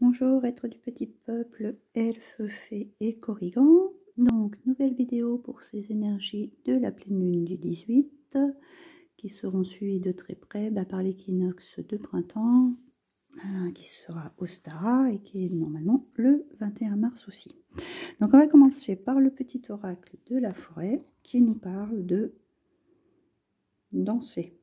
Bonjour, êtres du petit peuple, elfes, fées et corrigans. Donc, nouvelle vidéo pour ces énergies de la pleine lune du 18 qui seront suivies de très près par l'équinoxe de printemps qui sera au Stara et qui est normalement le 21 mars aussi. Donc, on va commencer par le petit oracle de la forêt qui nous parle de danser.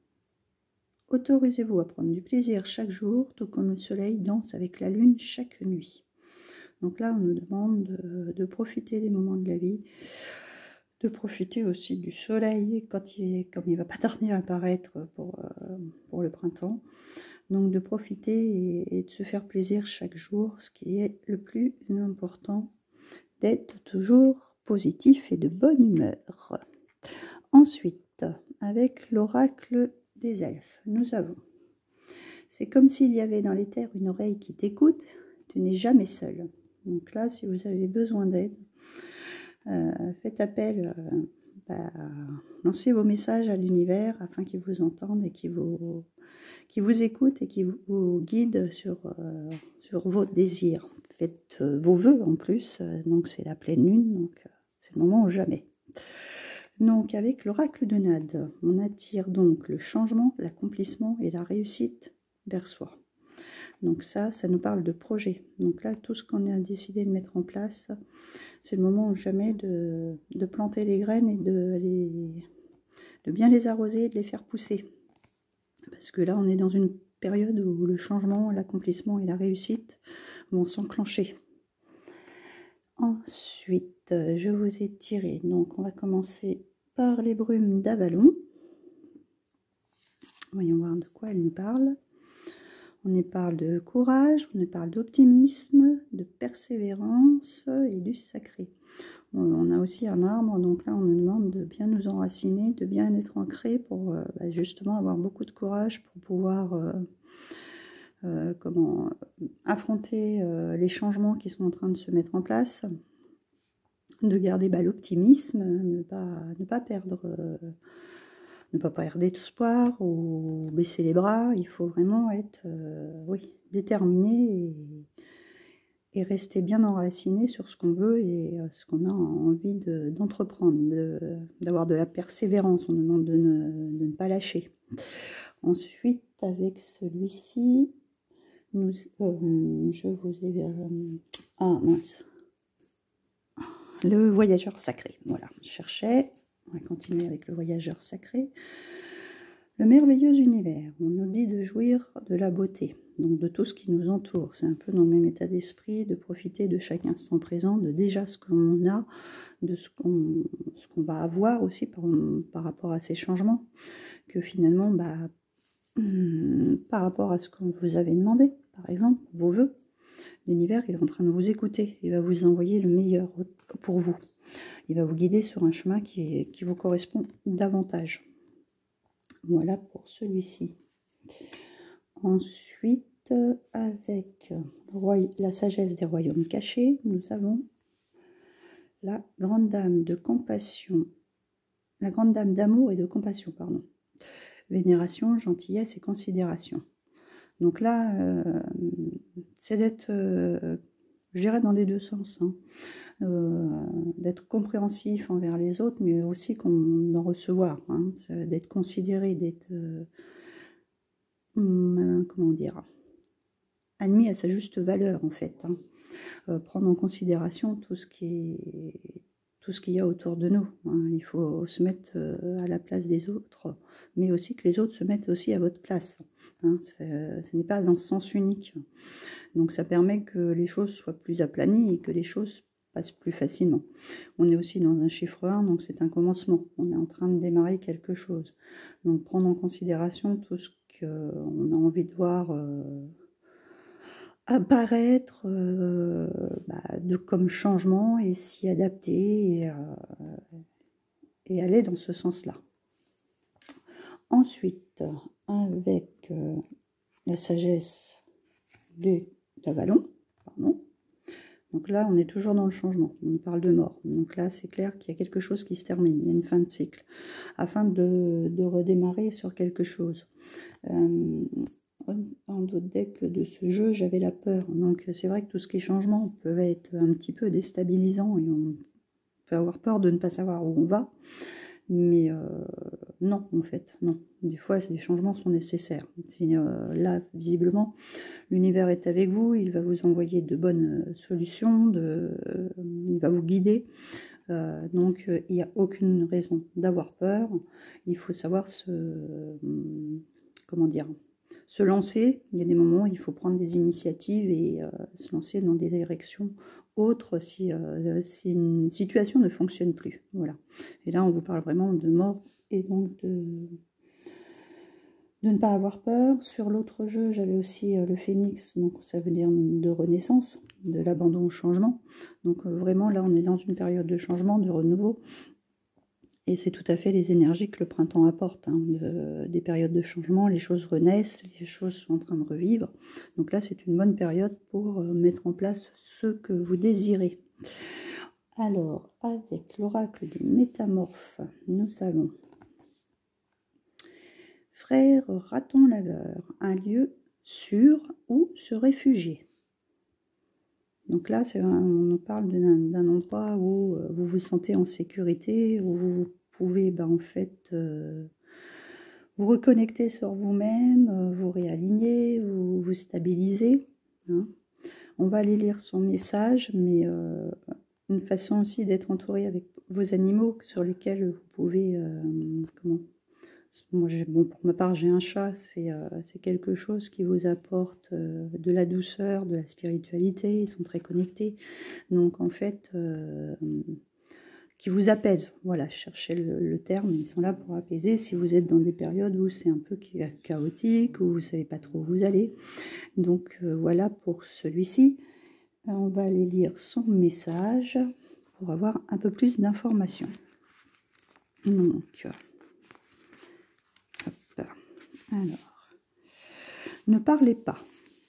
Autorisez-vous à prendre du plaisir chaque jour, tout comme le soleil danse avec la lune chaque nuit. Donc là, on nous demande de profiter des moments de la vie, de profiter aussi du soleil comme il ne va pas tarder à apparaître pour le printemps. Donc de profiter et de se faire plaisir chaque jour, ce qui est le plus important, d'être toujours positif et de bonne humeur. Ensuite, avec l'oracle des elfes, nous avons: c'est comme s'il y avait dans les terres une oreille qui t'écoute, tu n'es jamais seul. Donc là, si vous avez besoin d'aide, faites appel, lancez vos messages à l'univers afin qu'il vous entende et qu'il vous écoute et qu'il vous guide sur vos désirs. Faites vos vœux en plus, donc c'est la pleine lune, donc c'est le moment ou jamais. Donc avec l'oracle de Nade, on attire donc le changement, l'accomplissement et la réussite vers soi. Donc ça nous parle de projet. Donc là, tout ce qu'on a décidé de mettre en place, c'est le moment ou jamais de planter les graines et de bien les arroser et de les faire pousser. Parce que là, on est dans une période où le changement, l'accomplissement et la réussite vont s'enclencher. Ensuite, je vous ai tiré. Donc, on va commencer par les brumes d'Avalon. Voyons voir de quoi elle nous parle. On y parle de courage, on y parle d'optimisme, de persévérance et du sacré. On a aussi un arbre, donc là on nous demande de bien nous enraciner, de bien être ancré pour justement avoir beaucoup de courage pour pouvoir affronter les changements qui sont en train de se mettre en place, de garder l'optimisme, ne pas perdre d'espoir ou baisser les bras. Il faut vraiment être déterminé et rester bien enraciné sur ce qu'on veut et ce qu'on a envie d'entreprendre, d'avoir de la persévérance. On nous demande de ne pas lâcher. Ensuite, avec celui-ci, je vous ai... le voyageur sacré. Voilà, je cherchais. On va continuer avec le voyageur sacré. Le merveilleux univers. On nous dit de jouir de la beauté, donc de tout ce qui nous entoure. C'est un peu dans le même état d'esprit, de profiter de chaque instant présent, de déjà ce qu'on a, de ce qu'on va avoir aussi par rapport à ces changements, que finalement, par rapport à ce qu'on vous avait demandé, par exemple, vos vœux, l'univers, il est en train de vous écouter, il va vous envoyer le meilleur pour vous. Il va vous guider sur un chemin qui vous correspond davantage. Voilà pour celui-ci. Ensuite, avec la sagesse des royaumes cachés, nous avons la grande dame de compassion, la grande dame d'amour et de compassion, pardon. Vénération, gentillesse et considération. Donc là, c'est d'être, je dirais, dans les deux sens, hein. D'être compréhensif envers les autres, mais aussi d'en recevoir, hein, d'être considéré, d'être, comment dire, admis à sa juste valeur en fait, hein. Prendre en considération tout ce qu'il y a autour de nous, hein. Il faut se mettre à la place des autres, mais aussi que les autres se mettent aussi à votre place, hein. Ce n'est pas dans ce sens unique, donc ça permet que les choses soient plus aplanies et que les choses passe plus facilement. On est aussi dans un chiffre 1, donc c'est un commencement. On est en train de démarrer quelque chose. Donc prendre en considération tout ce qu'on a envie de voir apparaître comme changement et s'y adapter et aller dans ce sens-là. Ensuite, avec la sagesse d'Avalon, pardon. Donc là, on est toujours dans le changement, on parle de mort. Donc là, c'est clair qu'il y a quelque chose qui se termine, il y a une fin de cycle, afin de redémarrer sur quelque chose. en d'autres decks de ce jeu, j'avais la peur. Donc c'est vrai que tout ce qui est changement peut être un petit peu déstabilisant et on peut avoir peur de ne pas savoir où on va. Mais non, en fait, non. Des fois, les changements sont nécessaires. Là, visiblement, l'univers est avec vous, il va vous envoyer de bonnes solutions, il va vous guider. Donc, il n'y a aucune raison d'avoir peur. Il faut savoir comment dire, se lancer. Il y a des moments où il faut prendre des initiatives et se lancer dans des directions autres si une situation ne fonctionne plus. Voilà. Et là, on vous parle vraiment de mort et donc de ne pas avoir peur. Sur l'autre jeu, j'avais aussi le phénix, donc ça veut dire de renaissance, de l'abandon au changement. Donc vraiment, là, on est dans une période de changement, de renouveau. Et c'est tout à fait les énergies que le printemps apporte, hein, des périodes de changement, les choses renaissent, les choses sont en train de revivre. Donc là, c'est une bonne période pour mettre en place ce que vous désirez. Alors, avec l'oracle des métamorphes, nous avons Frère raton laveur, un lieu sûr où se réfugier. Donc là, on nous parle d'un endroit où vous vous sentez en sécurité, où vous pouvez en fait vous reconnecter sur vous-même, vous réaligner, vous stabiliser. Hein. On va aller lire son message, mais une façon aussi d'être entouré avec vos animaux sur lesquels vous pouvez... Moi, pour ma part, j'ai un chat, c'est quelque chose qui vous apporte de la douceur, de la spiritualité, ils sont très connectés. Donc, en fait, qui vous apaise. Voilà, cherchez le terme, ils sont là pour apaiser. Si vous êtes dans des périodes où c'est un peu chaotique, où vous ne savez pas trop où vous allez. Donc, voilà pour celui-ci. On va aller lire son message pour avoir un peu plus d'informations. Donc... Alors, ne parlez pas.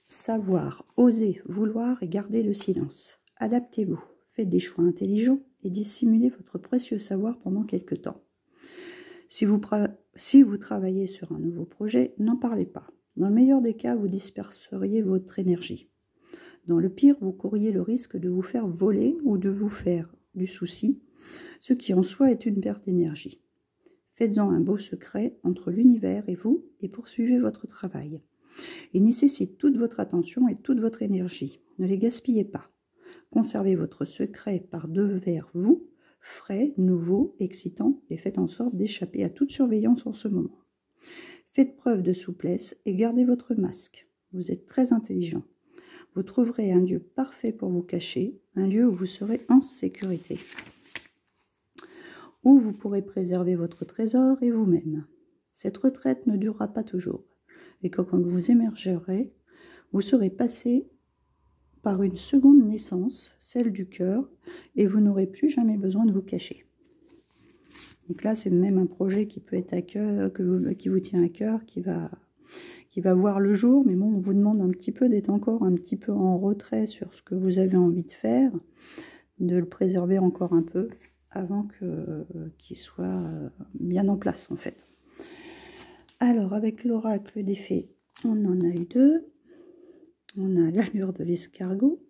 Savoir, oser, vouloir et garder le silence. Adaptez-vous. Faites des choix intelligents et dissimulez votre précieux savoir pendant quelque temps. Si vous travaillez sur un nouveau projet, n'en parlez pas. Dans le meilleur des cas, vous disperseriez votre énergie. Dans le pire, vous courriez le risque de vous faire voler ou de vous faire du souci, ce qui en soi est une perte d'énergie. Faites-en un beau secret entre l'univers et vous et poursuivez votre travail. Il nécessite toute votre attention et toute votre énergie. Ne les gaspillez pas. Conservez votre secret par devers vous, frais, nouveaux, excitants, et faites en sorte d'échapper à toute surveillance en ce moment. Faites preuve de souplesse et gardez votre masque. Vous êtes très intelligent. Vous trouverez un lieu parfait pour vous cacher, un lieu où vous serez en sécurité, où vous pourrez préserver votre trésor et vous-même. Cette retraite ne durera pas toujours, et quand vous émergerez, vous serez passé par une seconde naissance, celle du cœur, et vous n'aurez plus jamais besoin de vous cacher. Donc là, c'est même un projet qui peut être à cœur, qui vous tient à cœur, qui va voir le jour, mais bon, on vous demande un petit peu d'être encore un petit peu en retrait sur ce que vous avez envie de faire, de le préserver encore un peu, avant qu'il soit bien en place, en fait. Alors, avec l'oracle des fées, on en a eu deux. On a l'allure de l'escargot.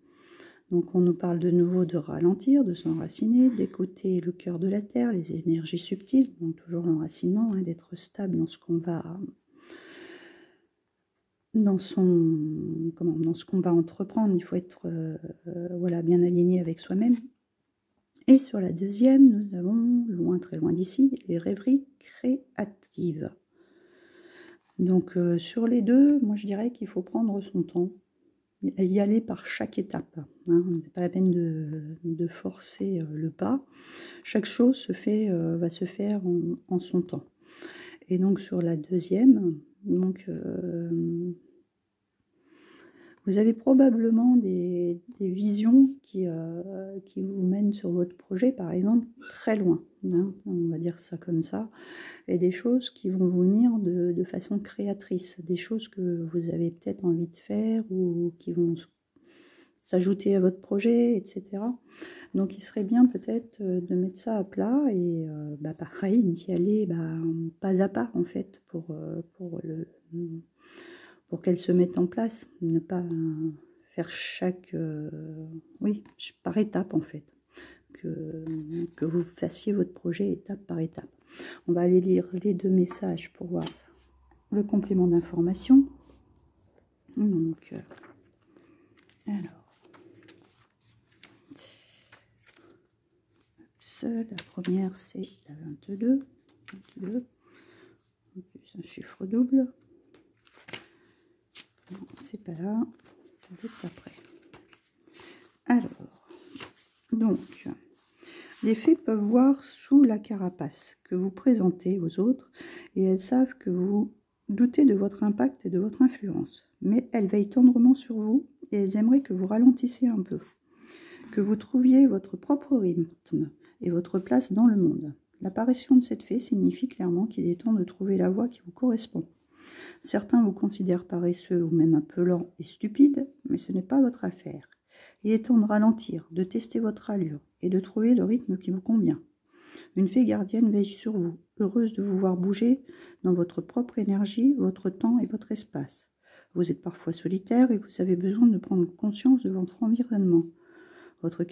Donc, on nous parle de nouveau de ralentir, de s'enraciner, d'écouter le cœur de la terre, les énergies subtiles, donc toujours l'enracinement, hein, d'être stable dans ce qu'on va... Dans ce qu'on va entreprendre, il faut être voilà, bien aligné avec soi-même. Et sur la deuxième, nous avons, loin, très loin d'ici, les rêveries créatives. Donc sur les deux, moi je dirais qu'il faut prendre son temps, y aller par chaque étape. Hein. C'est pas la peine de forcer le pas. Chaque chose va se faire en son temps. Et donc sur la deuxième, vous avez probablement des visions qui vous mènent sur votre projet, par exemple, très loin. Hein, on va dire ça comme ça. Et des choses qui vont vous venir de façon créatrice. Des choses que vous avez peut-être envie de faire ou qui vont s'ajouter à votre projet, etc. Donc, il serait bien peut-être de mettre ça à plat et pareil, d'y aller pas à pas, en fait, pour pour qu'elles se mettent en place. Ne pas faire oui, par étape en fait. Que vous fassiez votre projet étape par étape. On va aller lire les 2 messages pour voir le complément d'information. Donc, alors, la première c'est la 22. 22. C'est un chiffre double. Non, c'est pas là. Ça va être après. Alors, donc, les fées peuvent voir sous la carapace que vous présentez aux autres et elles savent que vous doutez de votre impact et de votre influence. Mais elles veillent tendrement sur vous et elles aimeraient que vous ralentissiez un peu, que vous trouviez votre propre rythme et votre place dans le monde. L'apparition de cette fée signifie clairement qu'il est temps de trouver la voie qui vous correspond. Certains vous considèrent paresseux ou même un peu lent et stupide, mais ce n'est pas votre affaire. Il est temps de ralentir, de tester votre allure et de trouver le rythme qui vous convient. Une fée gardienne veille sur vous, heureuse de vous voir bouger dans votre propre énergie, votre temps et votre espace. Vous êtes parfois solitaire et vous avez besoin de prendre conscience de votre environnement. Votre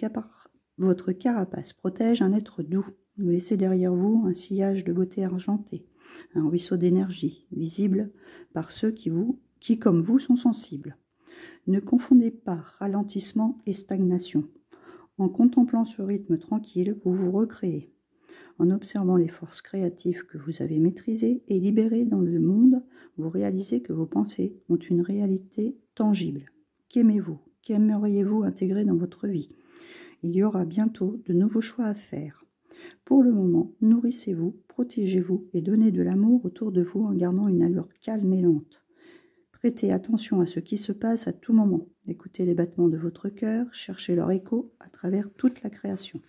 carapace protège un être doux. Vous laissez derrière vous un sillage de beauté argentée, un ruisseau d'énergie, visible par ceux qui, comme vous, sont sensibles. Ne confondez pas ralentissement et stagnation. En contemplant ce rythme tranquille, vous vous recréez. En observant les forces créatives que vous avez maîtrisées et libérées dans le monde, vous réalisez que vos pensées ont une réalité tangible. Qu'aimez-vous? Qu'aimeriez-vous intégrer dans votre vie? Il y aura bientôt de nouveaux choix à faire. Pour le moment, nourrissez-vous, protégez-vous et donnez de l'amour autour de vous en gardant une allure calme et lente. Prêtez attention à ce qui se passe à tout moment. Écoutez les battements de votre cœur, cherchez leur écho à travers toute la création.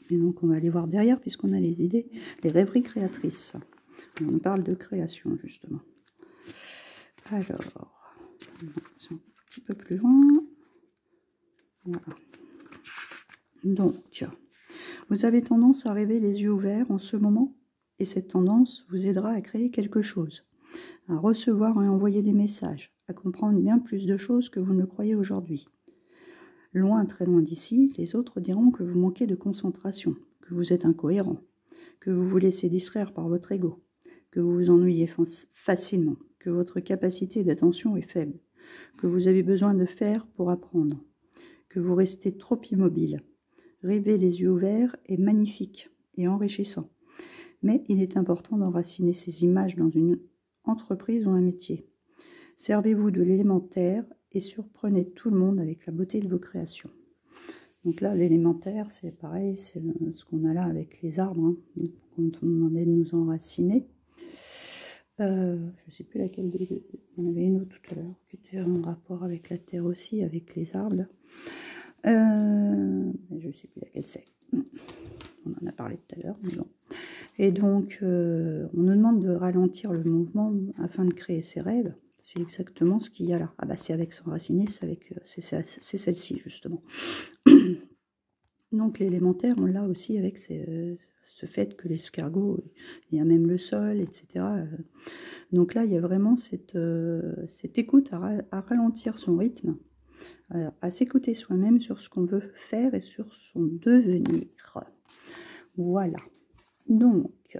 Et donc on va aller voir derrière puisqu'on a les idées, les rêveries créatrices. On parle de création justement. Alors, c'est un petit peu plus loin. Voilà. Donc, vous avez tendance à rêver les yeux ouverts en ce moment et cette tendance vous aidera à créer quelque chose, à recevoir et envoyer des messages, à comprendre bien plus de choses que vous ne croyez aujourd'hui. Loin, très loin d'ici, les autres diront que vous manquez de concentration, que vous êtes incohérent, que vous vous laissez distraire par votre ego, que vous vous ennuyez facilement, que votre capacité d'attention est faible, que vous avez besoin de faire pour apprendre, que vous restez trop immobile. Rêver les yeux ouverts est magnifique et enrichissant, mais il est important d'enraciner ces images dans une entreprise ou un métier. Servez-vous de l'élémentaire et surprenez tout le monde avec la beauté de vos créations. Donc là, l'élémentaire, c'est pareil, c'est ce qu'on a là avec les arbres, hein, quand on demandait de nous enraciner. Je ne sais plus laquelle des deux. On avait une autre tout à l'heure qui était en rapport avec la terre aussi, avec les arbres. Je ne sais plus laquelle c'est. On en a parlé tout à l'heure, mais bon. Et donc, on nous demande de ralentir le mouvement afin de créer ses rêves. C'est exactement ce qu'il y a là. Ah bah c'est avec s'enraciner, c'est celle-ci justement. Donc l'élémentaire, on l'a aussi avec ce fait que l'escargot, il y a même le sol, etc. Donc là, il y a vraiment cette écoute à ralentir son rythme, à s'écouter soi-même sur ce qu'on veut faire et sur son devenir. Voilà. Donc,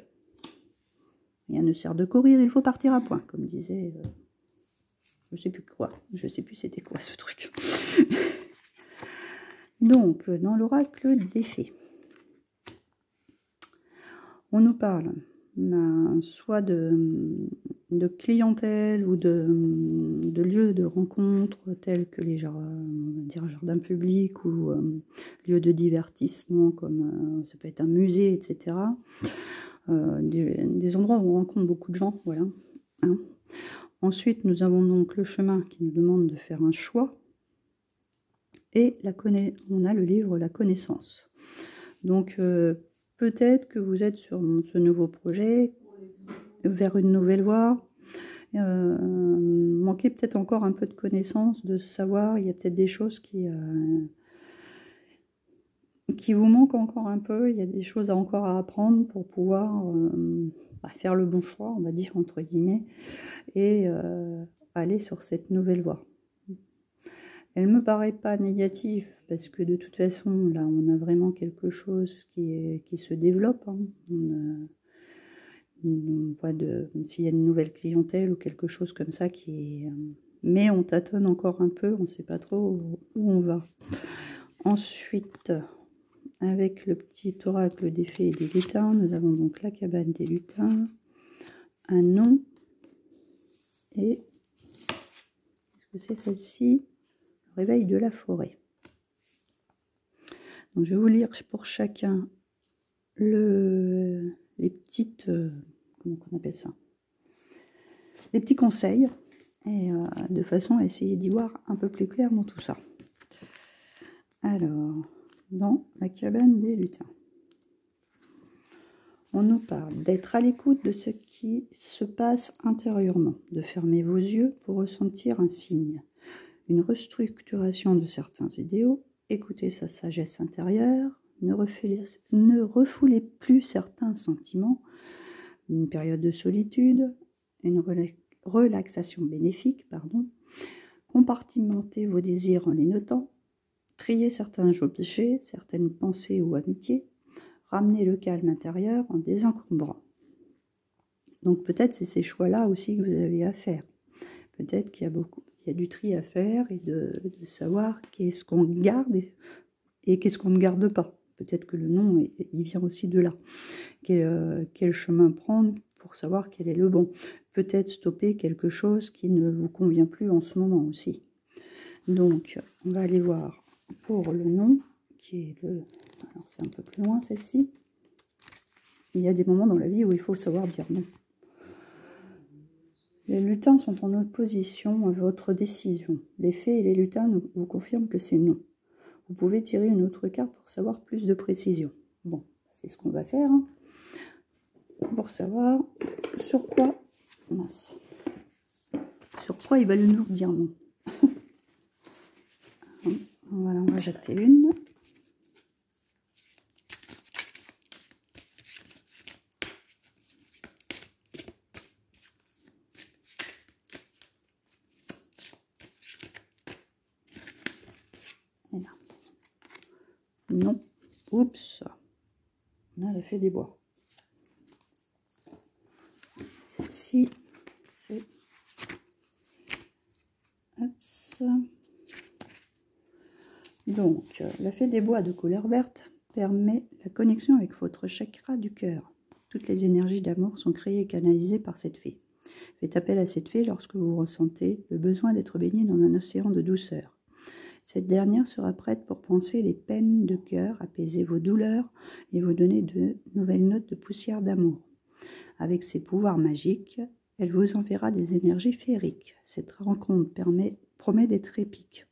rien ne sert de courir, il faut partir à point, comme disait... je sais plus quoi, je sais plus c'était quoi ce truc. Donc, dans l'oracle des fées, on nous parle soit de clientèle ou de lieux de rencontre tels que les jardins publics ou lieux de divertissement comme ça peut être un musée, etc. Des endroits où on rencontre beaucoup de gens, voilà. Hein. Ensuite, nous avons donc le chemin qui nous demande de faire un choix. Et on a le livre La Connaissance. Donc, peut-être que vous êtes sur ce nouveau projet, vers une nouvelle voie. Manquez peut-être encore un peu de connaissance, de savoir. Il y a peut-être des choses qui vous manquent encore un peu. Il y a des choses encore à apprendre pour pouvoir faire le bon choix, on va dire, entre guillemets. Et aller sur cette nouvelle voie. Elle me paraît pas négative, parce que de toute façon, là, on a vraiment quelque chose qui se développe. Hein. On voit s'il y a une nouvelle clientèle ou quelque chose comme ça qui est... Mais on tâtonne encore un peu, on ne sait pas trop où on va. Ensuite, avec le petit oracle des fées et des lutins, nous avons donc la cabane des lutins, un nom, et qu'est-ce que c'est celle-ci? Le réveil de la forêt. Donc, je vais vous lire pour chacun les petites... comment on appelle ça? Les petits conseils, et de façon à essayer d'y voir un peu plus clair dans tout ça. Alors, dans la cabane des lutins, on nous parle d'être à l'écoute de ce qui se passe intérieurement, de fermer vos yeux pour ressentir un signe, une restructuration de certains idéaux, écouter sa sagesse intérieure, ne refoulez plus certains sentiments, une période de solitude, une relaxation bénéfique, compartimenter vos désirs en les notant, trier certains objets, certaines pensées ou amitiés, ramener le calme intérieur en désencombrant. Donc peut-être c'est ces choix-là aussi que vous avez à faire. Peut-être qu'il y a du tri à faire et de savoir qu'est-ce qu'on garde et qu'est-ce qu'on ne garde pas. Peut-être que le nom, il vient aussi de là. Quel chemin prendre pour savoir quel est le bon. Peut-être stopper quelque chose qui ne vous convient plus en ce moment aussi. Donc, on va aller voir pour le nom, qui est le... Alors, c'est un peu plus loin, celle-ci. Il y a des moments dans la vie où il faut savoir dire non. Les lutins sont en opposition à votre décision. Les fées et les lutins vous confirment que c'est non. Vous pouvez tirer une autre carte pour savoir plus de précision. Bon, c'est ce qu'on va faire. Hein, pour savoir sur quoi... Mince. Sur quoi il va nous dire non. Voilà, on va jeter une. Et là. Non. Oups. On a la fée des bois. Celle-ci, c'est... Oups. Donc, la fée des bois de couleur verte permet la connexion avec votre chakra du cœur. Toutes les énergies d'amour sont créées et canalisées par cette fée. Faites appel à cette fée lorsque vous ressentez le besoin d'être baigné dans un océan de douceur. Cette dernière sera prête pour panser les peines de cœur, apaiser vos douleurs et vous donner de nouvelles notes de poussière d'amour. Avec ses pouvoirs magiques, elle vous enverra des énergies féeriques. Cette rencontre promet d'être épique.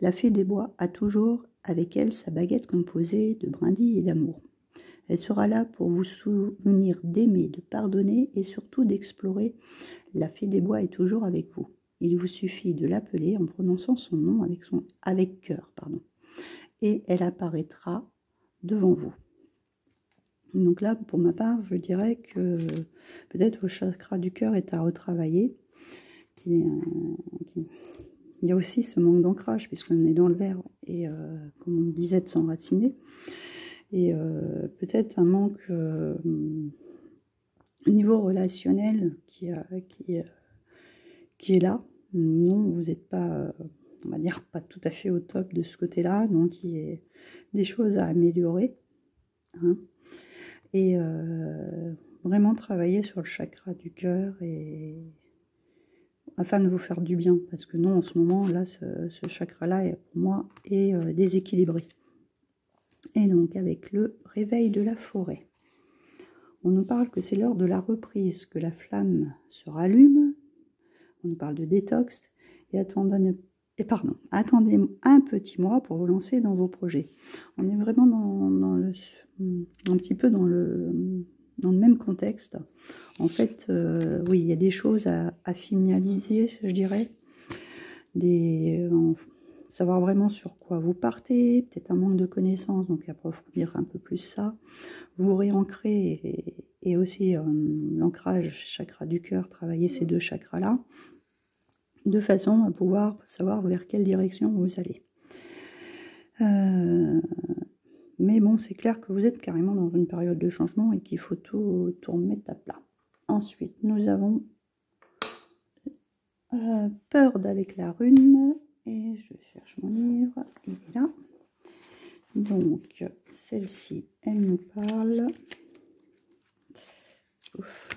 La fée des bois a toujours avec elle sa baguette composée de brindilles et d'amour. Elle sera là pour vous souvenir d'aimer, de pardonner et surtout d'explorer. La fée des bois est toujours avec vous. Il vous suffit de l'appeler en prononçant son nom avec cœur. Et elle apparaîtra devant vous. Donc là, pour ma part, je dirais que peut-être vos chakras du cœur est à retravailler. Il y a aussi ce manque d'ancrage, puisqu'on est dans le verre, et comme on disait, de s'enraciner. Et peut-être un manque au niveau relationnel qui est là. Non, vous n'êtes pas, on va dire, pas tout à fait au top de ce côté-là. Donc, il y a des choses à améliorer. Hein. Et vraiment travailler sur le chakra du cœur afin de vous faire du bien. Parce que non, en ce moment, là, ce chakra-là, pour moi, est déséquilibré. Et donc, avec le réveil de la forêt, on nous parle que c'est l'heure de la reprise, que la flamme se rallume. On nous parle de détox. Et attendez un petit mois pour vous lancer dans vos projets. On est vraiment un petit peu dans le même contexte. En fait, oui, il y a des choses à finaliser, je dirais. Savoir vraiment sur quoi vous partez, peut-être un manque de connaissances, donc approfondir un peu plus ça. Vous réancrer et aussi l'ancrage chakra du cœur, travailler ces deux chakras-là. de façon à pouvoir savoir vers quelle direction vous allez. Mais bon, c'est clair que vous êtes carrément dans une période de changement et qu'il faut tout remettre à plat. Ensuite, nous avons peur avec la rune. Et je cherche mon livre, il est là. Donc, celle-ci, elle nous parle. Ouf,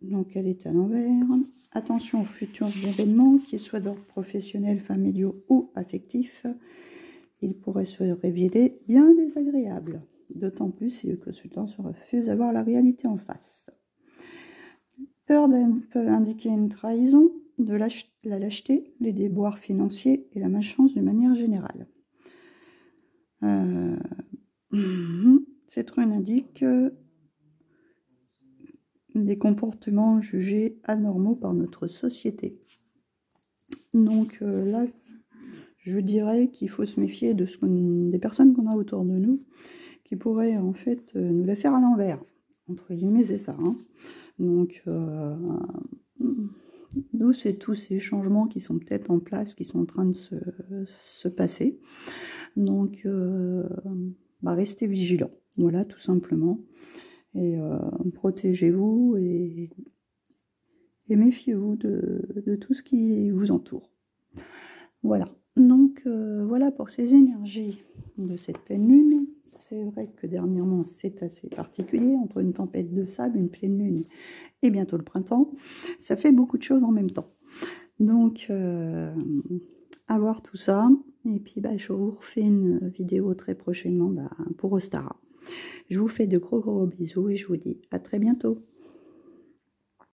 donc, elle est à l'envers. Attention aux futurs événements, qu'ils soient d'ordre professionnel, familiaux ou affectifs. Ils pourraient se révéler bien désagréables. D'autant plus si le consultant se refuse à voir la réalité en face. Peur peut indiquer une trahison, de la lâcheté, les déboires financiers et la malchance d'une manière générale. Cette rune indique des comportements jugés anormaux par notre société. Donc là, je dirais qu'il faut se méfier de des personnes qu'on a autour de nous qui pourraient en fait nous la faire à l'envers. Entre guillemets, c'est ça. Hein. Donc, d'où c'est tous ces changements qui sont peut-être en place, qui sont en train de se passer. Donc, restez vigilants. Voilà, tout simplement. Et protégez-vous et méfiez-vous de tout ce qui vous entoure. Voilà. Donc, voilà pour ces énergies de cette pleine lune. C'est vrai que dernièrement, c'est assez particulier. Entre une tempête de sable, une pleine lune et bientôt le printemps, ça fait beaucoup de choses en même temps. Donc, à voir tout ça. Et puis, je vous refais une vidéo très prochainement pour Ostara. Je vous fais de gros bisous et je vous dis à très bientôt.